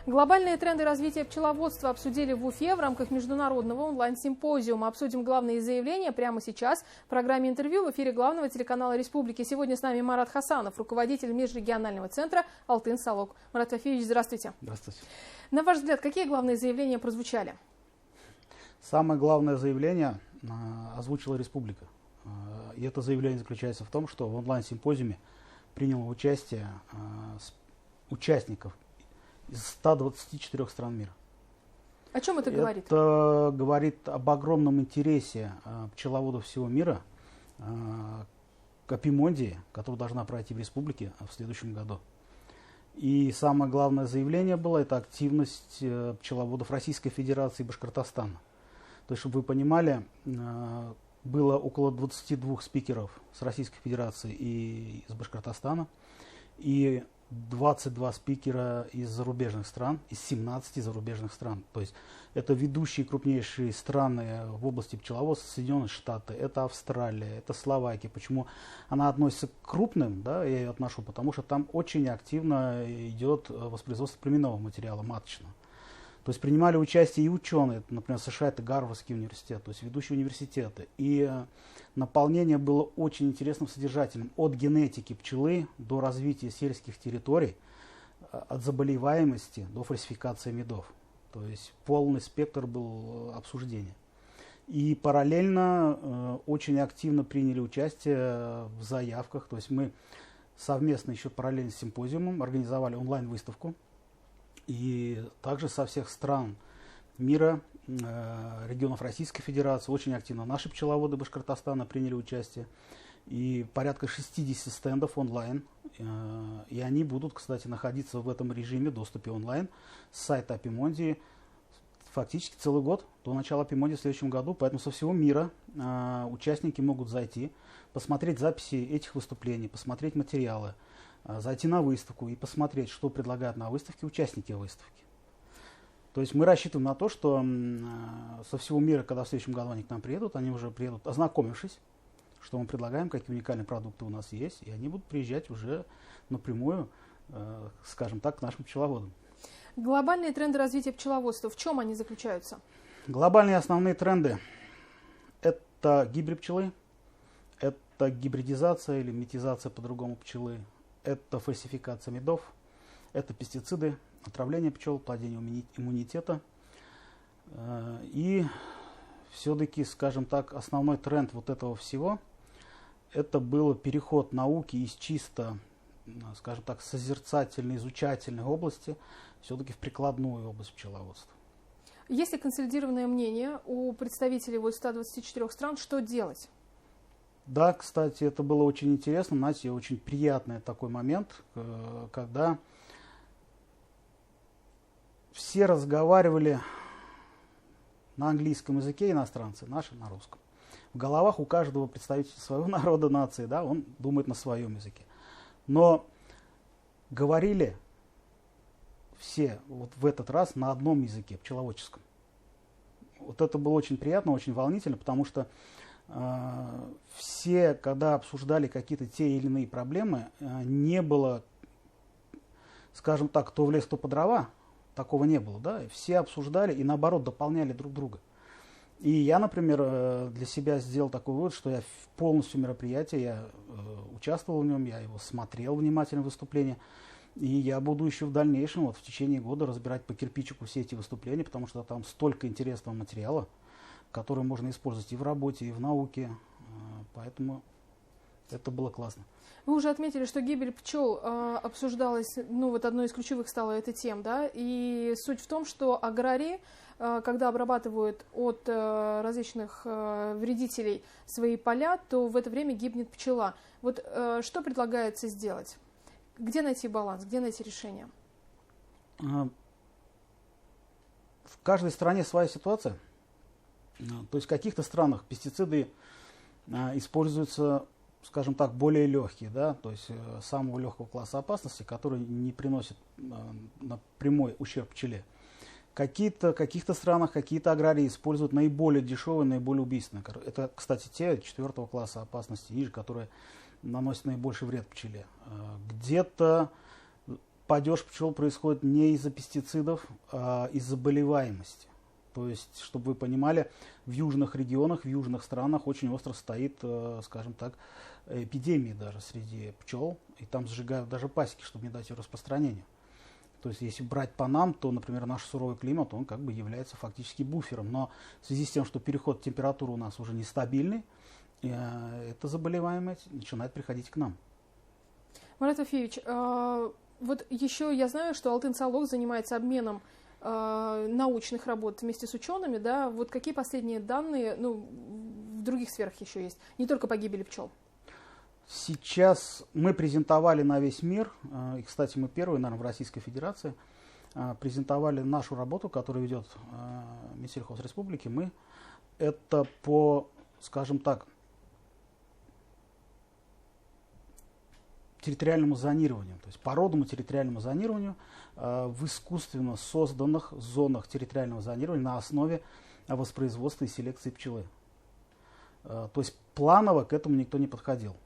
Глобальные тренды развития пчеловодства обсудили в Уфе в рамках международного онлайн-симпозиума. Обсудим главные заявления прямо сейчас в программе интервью в эфире главного телеканала Республики. Сегодня с нами Марат Хасанов, руководитель межрегионального центра «Алтын-Салок». Марат Вафиевич, здравствуйте. Здравствуйте. На ваш взгляд, какие главные заявления прозвучали? Самое главное заявление озвучила Республика. И это заявление заключается в том, что в онлайн-симпозиуме приняло участие участников из 124 стран мира. О чем это говорит? Это говорит об огромном интересе пчеловодов всего мира к Апимондии, которая должна пройти в Республике в следующем году. И самое главное заявление было, это активность пчеловодов Российской Федерации и Башкортостана. То есть, чтобы вы понимали, было около 22 спикеров с Российской Федерации и из Башкортостана, и 22 спикера из зарубежных стран, из 17 зарубежных стран. То есть это ведущие крупнейшие страны в области пчеловодства: Соединенные Штаты, это Австралия, это Словакия. Почему она относится к крупным, да, я ее отношу, потому что там очень активно идет воспроизводство племенного материала маточного. То есть принимали участие и ученые, например, США это Гарвардский университет, то есть ведущие университеты. И наполнение было очень интересным, содержательным. От генетики пчелы до развития сельских территорий, от заболеваемости до фальсификации медов. То есть полный спектр был обсуждения. И параллельно очень активно приняли участие в заявках. То есть мы совместно еще параллельно с симпозиумом организовали онлайн-выставку. И также со всех стран мира, регионов Российской Федерации, очень активно наши пчеловоды Башкортостана приняли участие. И порядка 60 стендов онлайн. И они будут, кстати, находиться в этом режиме доступе онлайн с сайта Апимондии фактически целый год, до начала Апимондии в следующем году. Поэтому со всего мира участники могут зайти, посмотреть записи этих выступлений, посмотреть материалы, зайти на выставку и посмотреть, что предлагают на выставке участники выставки. То есть мы рассчитываем на то, что со всего мира, когда в следующем году они к нам приедут, они уже приедут, ознакомившись, что мы предлагаем, какие уникальные продукты у нас есть, и они будут приезжать уже напрямую, скажем так, к нашим пчеловодам. Глобальные тренды развития пчеловодства, в чем они заключаются? Глобальные основные тренды – это гибрид пчелы, это гибридизация или метизация по-другому пчелы, это фальсификация медов, это пестициды, отравление пчел, плодение иммунитета. И все-таки, скажем так, основной тренд вот этого всего, это был переход науки из чисто, скажем так, созерцательной, изучательной области все-таки в прикладную область пчеловодства. Есть ли консолидированное мнение у представителей 124 стран, что делать? Да, кстати, это было очень интересно, знаете, очень приятный такой момент, когда все разговаривали на английском языке, иностранцы, наши на русском. В головах у каждого представителя своего народа, нации, да, он думает на своем языке. Но говорили все вот в этот раз на одном языке, пчеловодческом. Вот это было очень приятно, очень волнительно, потому что все, когда обсуждали какие-то те или иные проблемы, не было, скажем так, кто в лес, кто по дрова, такого не было, да, все обсуждали и наоборот дополняли друг друга. И я, например, для себя сделал такой вывод, что я полностью мероприятие, я участвовал в нем, я его смотрел внимательно, выступления, и я буду еще в дальнейшем, вот в течение года разбирать по кирпичику все эти выступления, потому что там столько интересного материала, который можно использовать и в работе, и в науке, поэтому это было классно. Вы уже отметили, что гибель пчел обсуждалась, ну вот одной из ключевых стала эта тема, да, и суть в том, что аграрии, когда обрабатывают от различных вредителей свои поля, то в это время гибнет пчела. Вот что предлагается сделать? Где найти баланс, где найти решение? В каждой стране своя ситуация. То есть в каких-то странах пестициды используются, скажем так, более легкие, да, то есть самого легкого класса опасности, который не приносит прямой ущерб пчеле. В каких-то странах какие-то аграрии используют наиболее дешевые, наиболее убийственные. Это, кстати, те 4 класса опасности ниже, которые наносят наибольший вред пчеле. Где-то падеж пчел происходит не из-за пестицидов, а из заболеваемости. То есть, чтобы вы понимали, в южных регионах, в южных странах очень остро стоит, скажем так, эпидемия даже среди пчел. И там сжигают даже пасеки, чтобы не дать ее распространению. То есть, если брать по нам, то, например, наш суровый климат, он как бы является фактически буфером. Но в связи с тем, что переход температуры у нас уже нестабильный, эта заболеваемость начинает приходить к нам. Марат Вафиевич, вот еще я знаю, что Алтын-Салок занимается обменом научных работ вместе с учеными, да, вот какие последние данные, ну, в других сферах еще есть, не только по гибели пчел? Сейчас мы презентовали на весь мир, и, кстати, мы первые, наверное, в Российской Федерации, презентовали нашу работу, которую ведет Минсельхозреспублики. Мы это по, скажем так, территориальному зонированию, то есть породному территориальному зонированию в искусственно созданных зонах территориального зонирования на основе воспроизводства и селекции пчелы. То есть планово к этому никто не подходил.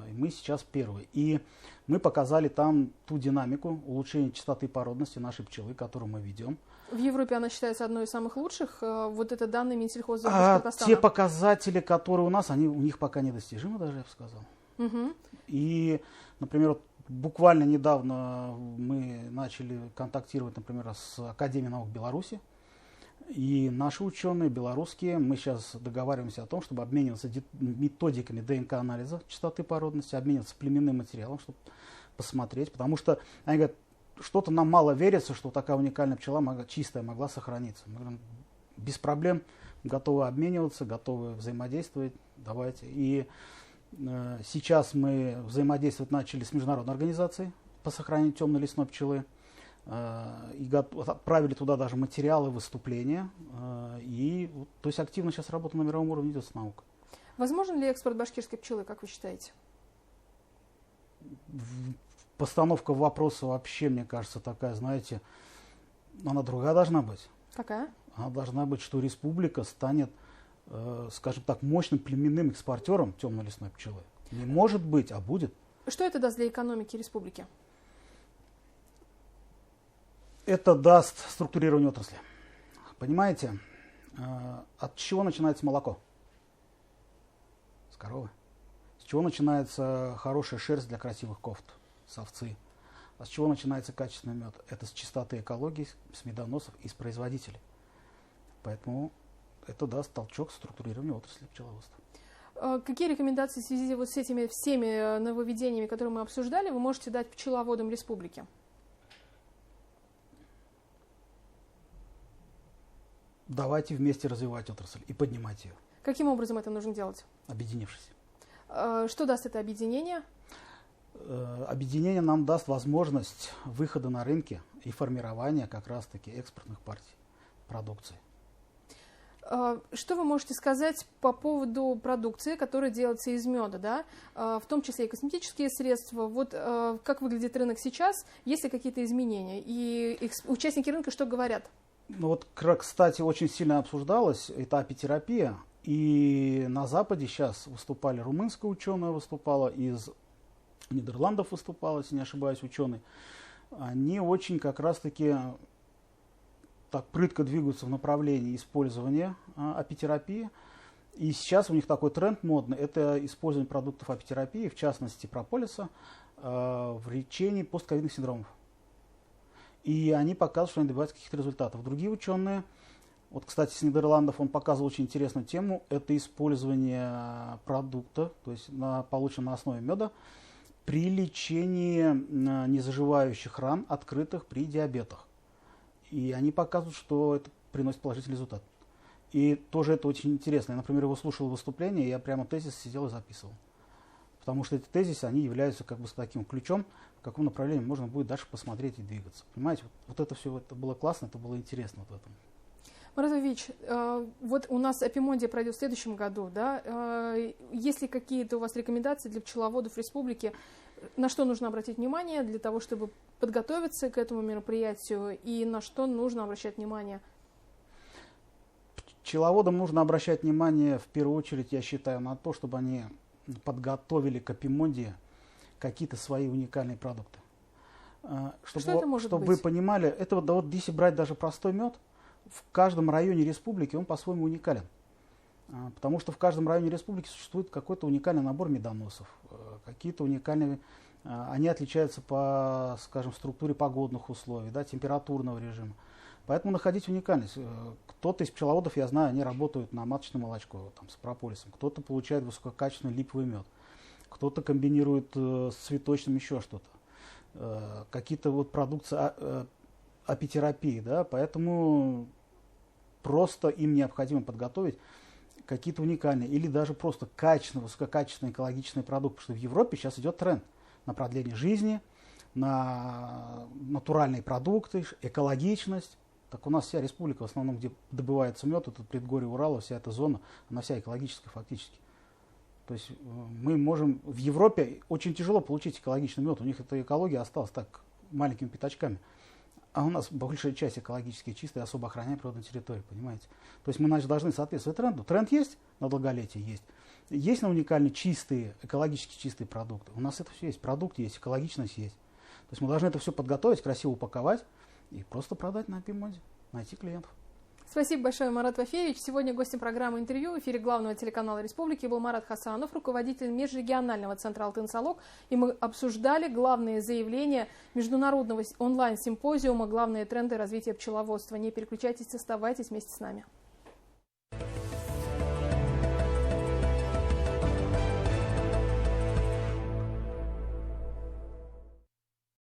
И мы сейчас первые. И мы показали там ту динамику улучшения частоты породности нашей пчелы, которую мы ведем. В Европе она считается одной из самых лучших. Вот это данные Минсельхоза Башкортостана. Те показатели, которые у нас, они у них пока недостижимы, даже я бы сказал. Угу. И, например, буквально недавно мы начали контактировать, например, с Академией наук Беларуси. И наши ученые, белорусские, мы сейчас договариваемся о том, чтобы обмениваться методиками ДНК-анализа частоты породности, обмениваться племенным материалом, чтобы посмотреть. Потому что они говорят, что-то нам мало верится, что такая уникальная пчела чистая могла сохраниться. Мы говорим, без проблем, готовы обмениваться, готовы взаимодействовать, давайте. И сейчас мы взаимодействовать начали с международной организацией по сохранению темной лесной пчелы. И отправили туда даже материалы, выступления. И, то есть активно сейчас работа на мировом уровне идет с наукой. Возможен ли экспорт башкирской пчелы, как вы считаете? Постановка вопроса вообще, мне кажется, такая, знаете, она другая должна быть. Какая? Она должна быть, что республика станет, скажем так, мощным племенным экспортером темной лесной пчелы. Не может быть, а будет. Что это даст для экономики республики? Это даст структурирование отрасли. Понимаете, от чего начинается молоко? С коровы. С чего начинается хорошая шерсть для красивых кофт? С овцы. А с чего начинается качественный мед? Это с чистоты экологии, с медоносов и с производителей. Поэтому это даст толчок структурированию отрасли пчеловодства. Какие рекомендации в связи вот с этими всеми нововведениями, которые мы обсуждали, вы можете дать пчеловодам республики? Давайте вместе развивать отрасль и поднимать ее. Каким образом это нужно делать? Объединившись. Что даст это объединение? Объединение нам даст возможность выхода на рынки и формирования как раз-таки экспортных партий продукции. Что вы можете сказать по поводу продукции, которая делается из меда, да? В том числе и косметические средства? Вот как выглядит рынок сейчас? Есть ли какие-то изменения? И участники рынка что говорят? Ну вот, кстати, очень сильно обсуждалась эта апитерапия. И на Западе сейчас выступали, румынская ученая выступала, из Нидерландов выступала, если не ошибаюсь, ученый. Они очень как раз-таки так прытко двигаются в направлении использования апитерапии. И сейчас у них такой тренд модный, это использование продуктов апитерапии, в частности прополиса, в лечении постковидных синдромов. И они показывают, что они добиваются каких-то результатов. Другие ученые, вот, кстати, с Нидерландов он показывал очень интересную тему, это использование продукта, то есть полученного на основе меда, при лечении незаживающих ран, открытых при диабетах. И они показывают, что это приносит положительный результат. И тоже это очень интересно. Я, например, его слушал выступление, и я прямо тезис сидел и записывал. Потому что эти тезисы, они являются как бы таким ключом, в каком направлении можно будет дальше посмотреть и двигаться. Понимаете, вот это все это было классно, это было интересно вот в этом. Марат Вафиевич, вот у нас Апимондия пройдет в следующем году, да? Есть ли какие-то у вас рекомендации для пчеловодов республики, на что нужно обратить внимание для того, чтобы подготовиться к этому мероприятию, и на что нужно обращать внимание? Пчеловодам нужно обращать внимание, в первую очередь, я считаю, на то, чтобы они подготовили к Апимондии какие-то свои уникальные продукты. Чтобы вы понимали, это вот если брать даже простой мед, в каждом районе республики он по-своему уникален. Потому что в каждом районе республики существует какой-то уникальный набор медоносов, какие-то уникальные, они отличаются по, скажем, структуре погодных условий, да, температурного режима. Поэтому находить уникальность. Кто-то из пчеловодов, я знаю, они работают на маточное молочко там, с прополисом, кто-то получает высококачественный липовый мед, кто-то комбинирует с цветочным еще что-то. Какие-то вот продукции апитерапии, да, поэтому просто им необходимо подготовить какие-то уникальные или даже просто качественные, высококачественные экологичные продукты, потому что в Европе сейчас идет тренд на продление жизни, на натуральные продукты, экологичность. Так у нас вся республика, в основном, где добывается мед, это предгорье Урала, вся эта зона, она вся экологическая фактически. То есть мы можем, в Европе очень тяжело получить экологичный мед, у них эта экология осталась так маленькими пятачками. А у нас большая часть экологически чистая, особо охраняемая природная территория, понимаете? То есть мы должны соответствовать тренду. Тренд есть на долголетие, есть. Есть на уникальные чистые, экологически чистые продукты. У нас это все есть, продукт есть, экологичность есть. То есть мы должны это все подготовить, красиво упаковать и просто продать на Апимоде, найти клиентов. Спасибо большое, Марат Вафеевич. Сегодня гостем программы «Интервью» в эфире главного телеканала республики был Марат Хасанов, руководитель межрегионального центра «Алтын-Салок». И мы обсуждали главные заявления международного онлайн-симпозиума «Главные тренды развития пчеловодства». Не переключайтесь, оставайтесь вместе с нами.